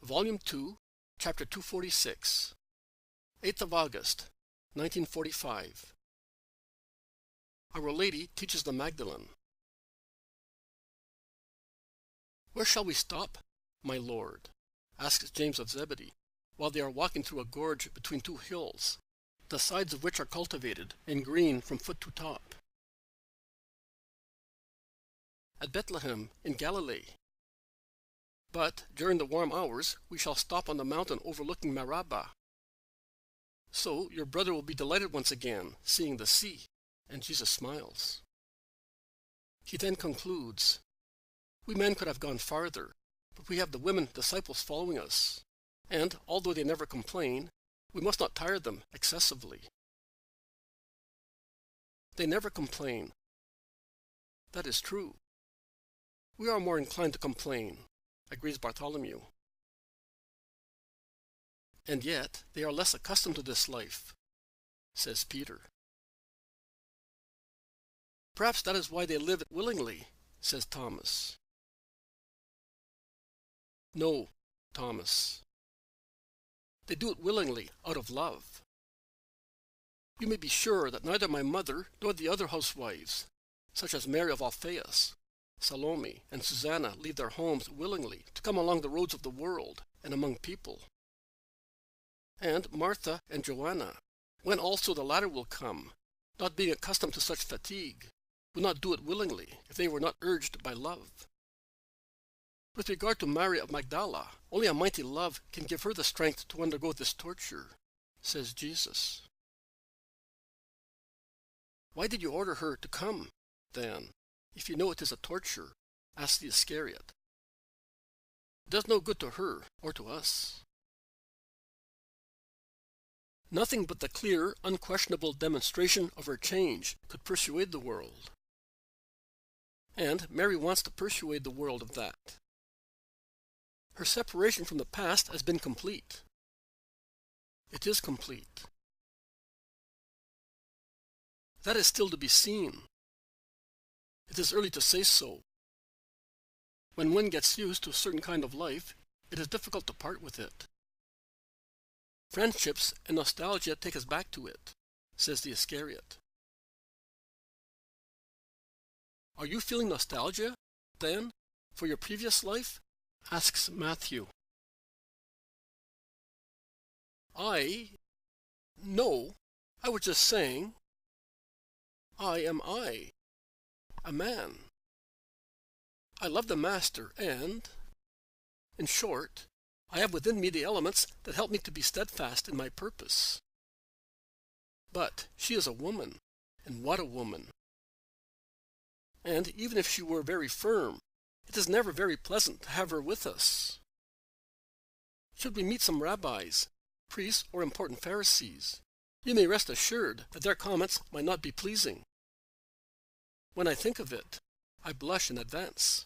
Volume 2, Chapter 246, 8th of August, 1945. Our Lady teaches the Magdalene. "Where shall we stop, my Lord?" asks James of Zebedee, while they are walking through a gorge between two hills, the sides of which are cultivated and green from foot to top. "At Bethlehem, in Galilee. But during the warm hours we shall stop on the mountain overlooking Marabah. So your brother will be delighted once again, seeing the sea." And Jesus smiles. He then concludes, "We men could have gone farther, but we have the women disciples following us, and although they never complain, we must not tire them excessively." They never complain. That is true. We are more inclined to complain, agrees Bartholomew. And yet they are less accustomed to this life, says Peter. Perhaps that is why they live it willingly, says Thomas. No, Thomas. They do it willingly, out of love. You may be sure that neither my mother nor the other housewives, such as Mary of Alphaeus, Salome, and Susanna, leave their homes willingly to come along the roads of the world and among people. And Martha and Joanna, when also the latter will come, not being accustomed to such fatigue, would not do it willingly if they were not urged by love. With regard to Mary of Magdala, only a mighty love can give her the strength to undergo this torture, says Jesus. Why did you order her to come, then, if you know it is a torture? Asked the Iscariot. It does no good to her or to us. Nothing but the clear, unquestionable demonstration of her change could persuade the world. And Mary wants to persuade the world of that. Her separation from the past has been complete. It is complete. That is still to be seen. It is early to say so. When one gets used to a certain kind of life, it is difficult to part with it. Friendships and nostalgia take us back to it, says the Iscariot. Are you feeling nostalgia, then, for your previous life? Asks Matthew. No, I was just saying, I am I, a man. I love the Master and, in short, I have within me the elements that help me to be steadfast in my purpose. But she is a woman, and what a woman! And even if she were very firm, it is never very pleasant to have her with us. Should we meet some rabbis, priests, or important Pharisees, you may rest assured that their comments might not be pleasing. When I think of it, I blush in advance.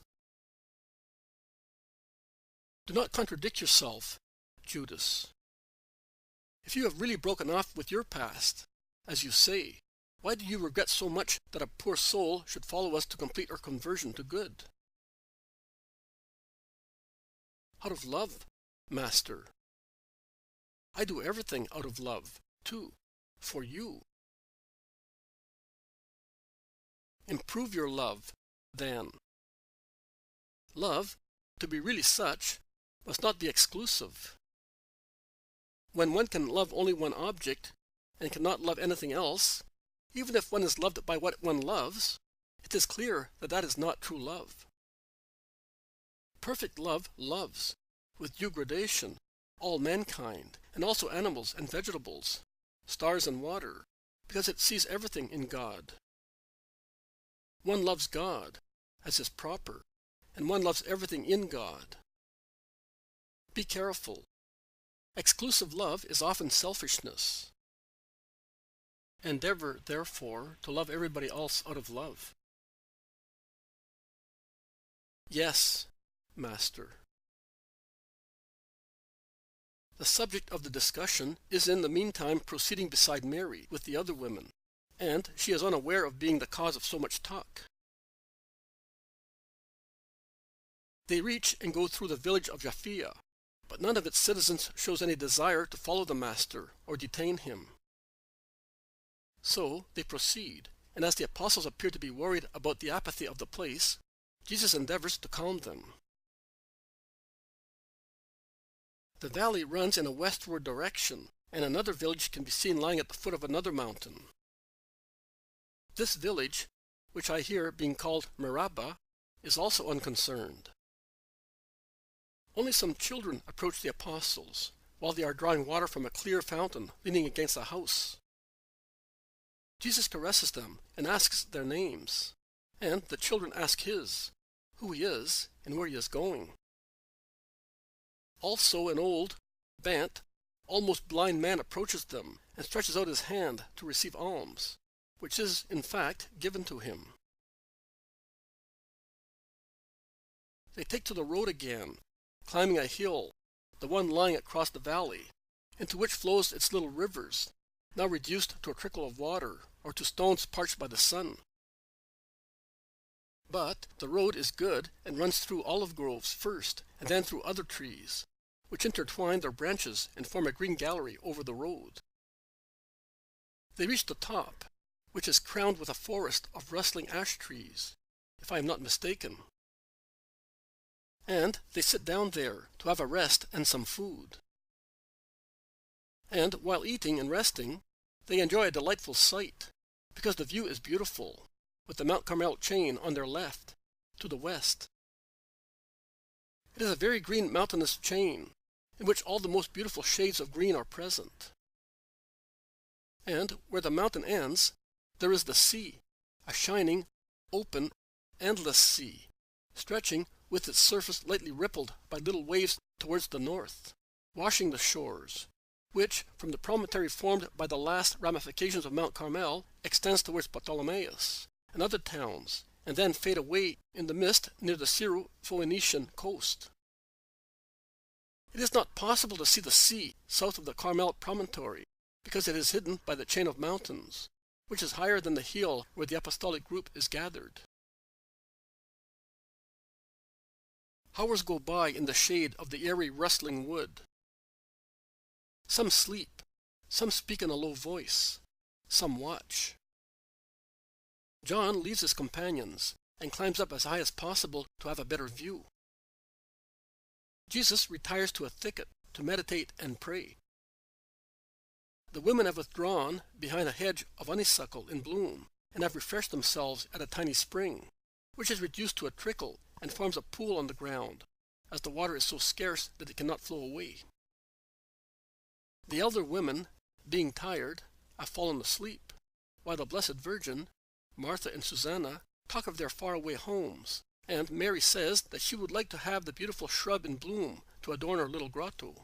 Do not contradict yourself, Judas. If you have really broken off with your past, as you say, why do you regret so much that a poor soul should follow us to complete her conversion to good? Out of love, Master. I do everything out of love, too, for you. Improve your love, then. Love, to be really such, must not be exclusive. When one can love only one object, and cannot love anything else, even if one is loved by what one loves, it is clear that that is not true love. Perfect love loves, with due gradation, all mankind, and also animals and vegetables, stars and water, because it sees everything in God. One loves God, as is proper, and one loves everything in God. Be careful. Exclusive love is often selfishness. Endeavor, therefore, to love everybody else out of love. Yes, Master. The subject of the discussion is in the meantime proceeding beside Mary with the other women, and she is unaware of being the cause of so much talk. They reach and go through the village of Japhia, but none of its citizens shows any desire to follow the Master or detain him. So they proceed, and as the apostles appear to be worried about the apathy of the place, Jesus endeavors to calm them. The valley runs in a westward direction, and another village can be seen lying at the foot of another mountain. This village, which I hear being called Meribah, is also unconcerned. Only some children approach the apostles, while they are drawing water from a clear fountain leaning against a house. Jesus caresses them and asks their names, and the children ask his, who he is and where he is going. Also an old, bent, almost blind man approaches them and stretches out his hand to receive alms, which is, in fact, given to him. They take to the road again, climbing a hill, the one lying across the valley, into which flows its little rivers, now reduced to a trickle of water, or to stones parched by the sun. But the road is good and runs through olive groves first, and then through other trees, which intertwine their branches and form a green gallery over the road. They reach the top, which is crowned with a forest of rustling ash trees, if I am not mistaken. And they sit down there to have a rest and some food. And while eating and resting, they enjoy a delightful sight, because the view is beautiful, with the Mount Carmel chain on their left, to the west. It is a very green mountainous chain, in which all the most beautiful shades of green are present. And where the mountain ends, there is the sea, a shining, open, endless sea, stretching with its surface lightly rippled by little waves towards the north, washing the shores, which, from the promontory formed by the last ramifications of Mount Carmel, extends towards Ptolemais and other towns, and then fade away in the mist near the Syro-Phoenician coast. It is not possible to see the sea south of the Carmel promontory, because it is hidden by the chain of mountains, which is higher than the hill where the apostolic group is gathered. Hours go by in the shade of the airy rustling wood. Some sleep, some speak in a low voice, some watch. John leaves his companions and climbs up as high as possible to have a better view. Jesus retires to a thicket to meditate and pray. The women have withdrawn behind a hedge of honeysuckle in bloom and have refreshed themselves at a tiny spring, which is reduced to a trickle and forms a pool on the ground, as the water is so scarce that it cannot flow away. The elder women, being tired, have fallen asleep, while the Blessed Virgin, Martha and Susanna, talk of their faraway homes, and Mary says that she would like to have the beautiful shrub in bloom to adorn her little grotto.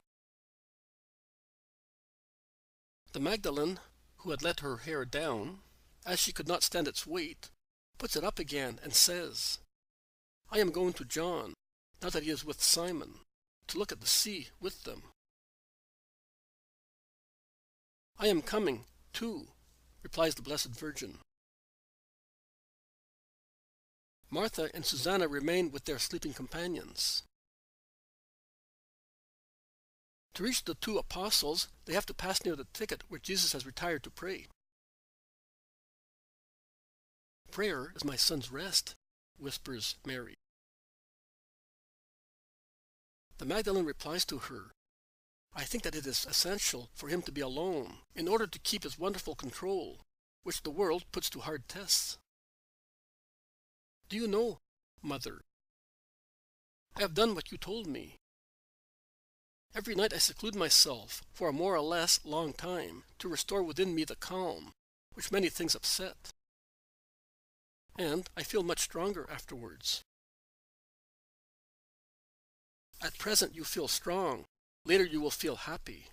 The Magdalene, who had let her hair down, as she could not stand its weight, puts it up again and says, "I am going to John, now that he is with Simon, to look at the sea with them." "I am coming, too," replies the Blessed Virgin. Martha and Susanna remain with their sleeping companions. To reach the two apostles, they have to pass near the thicket where Jesus has retired to pray. "Prayer is my son's rest," whispers Mary. The Magdalene replies to her, "I think that it is essential for him to be alone in order to keep his wonderful control, which the world puts to hard tests." "Do you know, Mother, I have done what you told me. Every night I seclude myself for a more or less long time to restore within me the calm which many things upset. And I feel much stronger afterwards. At present you feel strong, later you will feel happy.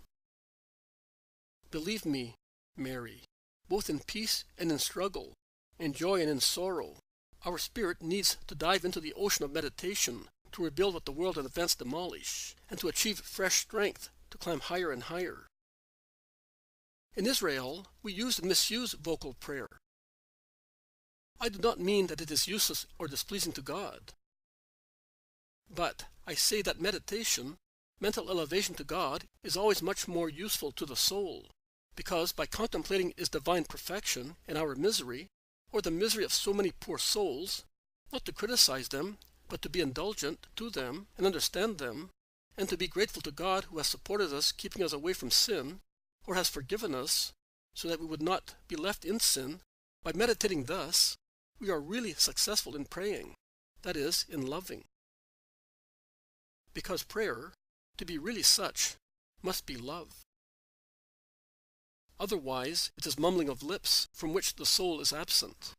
Believe me, Mary, both in peace and in struggle, in joy and in sorrow, our spirit needs to dive into the ocean of meditation to rebuild what the world and events demolish, and to achieve fresh strength to climb higher and higher. In Israel, we use and misuse vocal prayer. I do not mean that it is useless or displeasing to God, but I say that meditation, Mental elevation to God is always much more useful to the soul, because by contemplating His divine perfection and our misery, or the misery of so many poor souls, not to criticize them, but to be indulgent to them and understand them, and to be grateful to God who has supported us, keeping us away from sin, or has forgiven us, so that we would not be left in sin, by meditating thus, we are really successful in praying, that is, in loving. Because prayer, to be really such, must be love. Otherwise, it is mumbling of lips from which the soul is absent.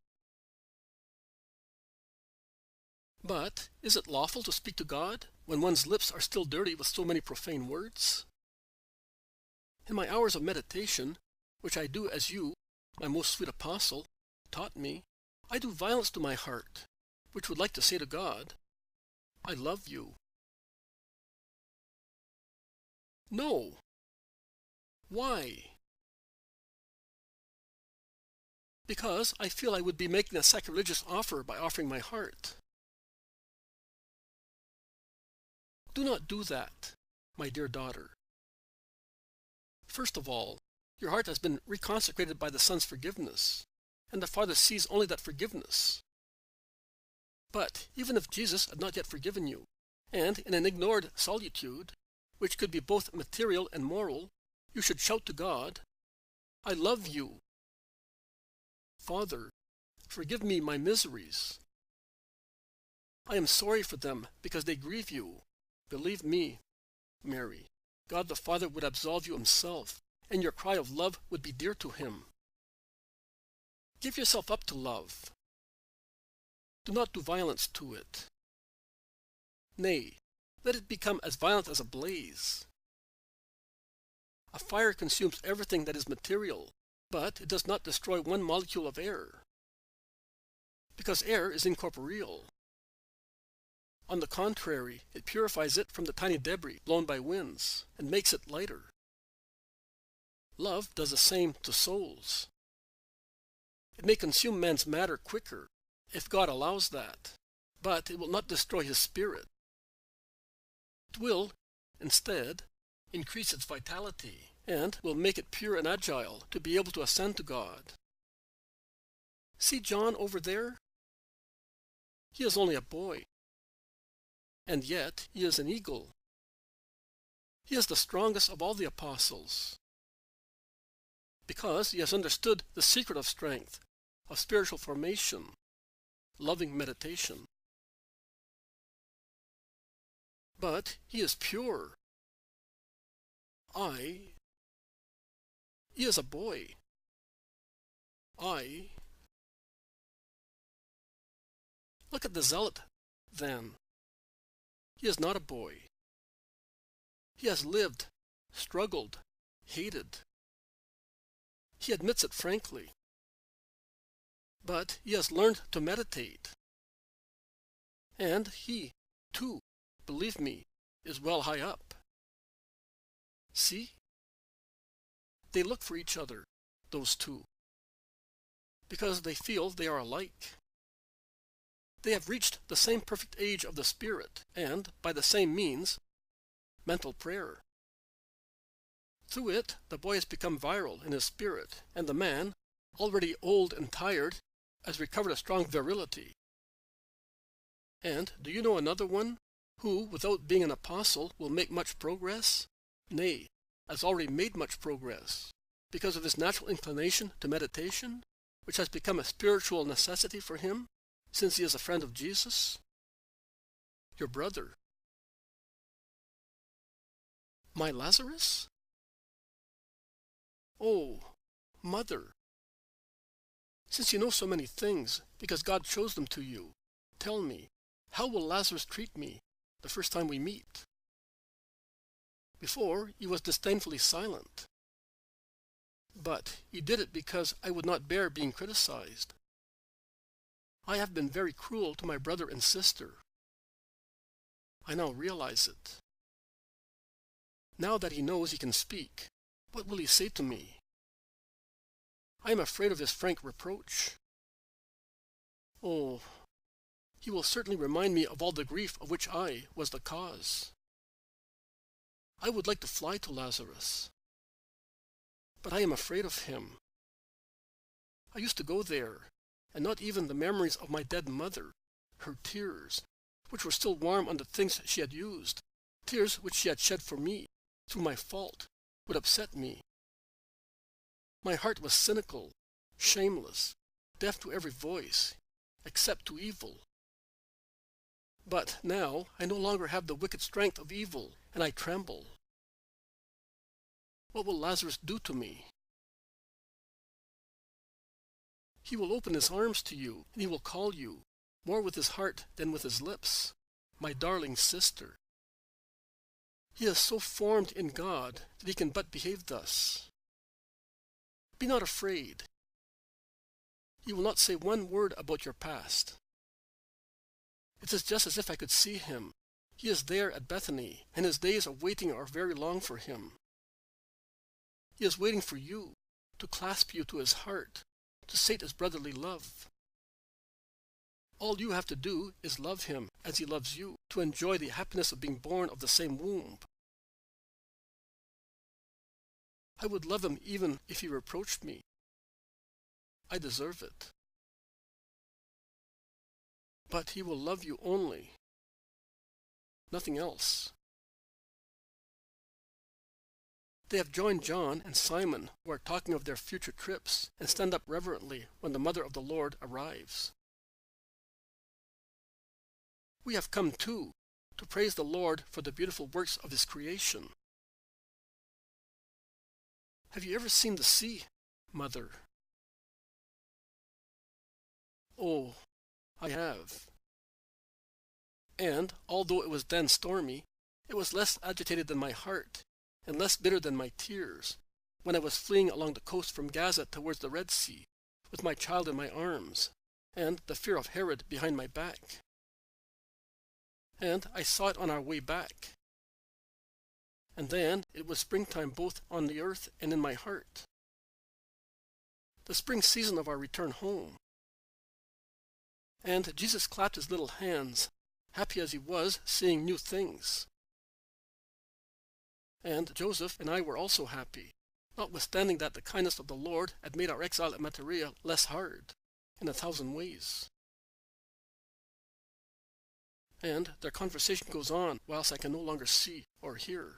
But is it lawful to speak to God when one's lips are still dirty with so many profane words? In my hours of meditation, which I do as you, my most sweet apostle, taught me, I do violence to my heart, which would like to say to God, I love you. No. Why? Because I feel I would be making a sacrilegious offer by offering my heart. Do not do that, my dear daughter. First of all, your heart has been reconsecrated by the Son's forgiveness, and the Father sees only that forgiveness. But even if Jesus had not yet forgiven you, and in an ignored solitude, which could be both material and moral, you should shout to God, I love you. Father, forgive me my miseries. I am sorry for them because they grieve you. Believe me, Mary, God the Father would absolve you himself, and your cry of love would be dear to him. Give yourself up to love. Do not do violence to it. Nay, let it become as violent as a blaze. A fire consumes everything that is material, but it does not destroy one molecule of air, because air is incorporeal. On the contrary, it purifies it from the tiny debris blown by winds and makes it lighter. Love does the same to souls. It may consume man's matter quicker, if God allows that, but it will not destroy his spirit. It will, instead, increase its vitality and will make it pure and agile to be able to ascend to God. See John over there? He is only a boy. And yet he is an eagle. He is the strongest of all the apostles, because he has understood the secret of strength, of spiritual formation, loving meditation. But he is pure. He is a boy. Look at the zealot, then. He is not a boy. He has lived, struggled, hated. He admits it frankly. But he has learned to meditate. And he, too, believe me, is well high up. See? They look for each other, those two, because they feel they are alike. They have reached the same perfect age of the Spirit, and, by the same means, mental prayer. Through it, the boy has become virile in his spirit, and the man, already old and tired, has recovered a strong virility. And do you know another one, who, without being an apostle, will make much progress? Nay, has already made much progress, because of his natural inclination to meditation, which has become a spiritual necessity for him, since he is a friend of Jesus? Your brother. My Lazarus? Oh, Mother. Since you know so many things, because God chose them to you, tell me, how will Lazarus treat me the first time we meet? Before, he was disdainfully silent. But he did it because I would not bear being criticized. I have been very cruel to my brother and sister. I now realize it. Now that he knows he can speak, what will he say to me? I am afraid of his frank reproach. Oh, he will certainly remind me of all the grief of which I was the cause. I would like to fly to Lazarus, but I am afraid of him. I used to go there, and not even the memories of my dead mother, her tears, which were still warm on the things she had used, tears which she had shed for me, through my fault, would upset me. My heart was cynical, shameless, deaf to every voice, except to evil. But now I no longer have the wicked strength of evil, and I tremble. What will Lazarus do to me? He will open his arms to you, and he will call you, more with his heart than with his lips, my darling sister. He is so formed in God that he can but behave thus. Be not afraid. He will not say one word about your past. It is just as if I could see him. He is there at Bethany, and his days of waiting are very long for him. He is waiting for you, to clasp you to his heart, to sate his brotherly love. All you have to do is love him as he loves you, to enjoy the happiness of being born of the same womb. I would love him even if he reproached me. I deserve it. But he will love you only, nothing else. They have joined John and Simon, who are talking of their future trips, and stand up reverently when the mother of the Lord arrives. We have come too, to praise the Lord for the beautiful works of his creation. Have you ever seen the sea, Mother? Oh, I have. And, although it was then stormy, it was less agitated than my heart, and less bitter than my tears, when I was fleeing along the coast from Gaza towards the Red Sea, with my child in my arms, and the fear of Herod behind my back. And I saw it on our way back. And then it was springtime both on the earth and in my heart. The spring season of our return home. And Jesus clapped his little hands, happy as he was, seeing new things. And Joseph and I were also happy, notwithstanding that the kindness of the Lord had made our exile at Matarea less hard, in 1,000 ways. And their conversation goes on whilst I can no longer see or hear.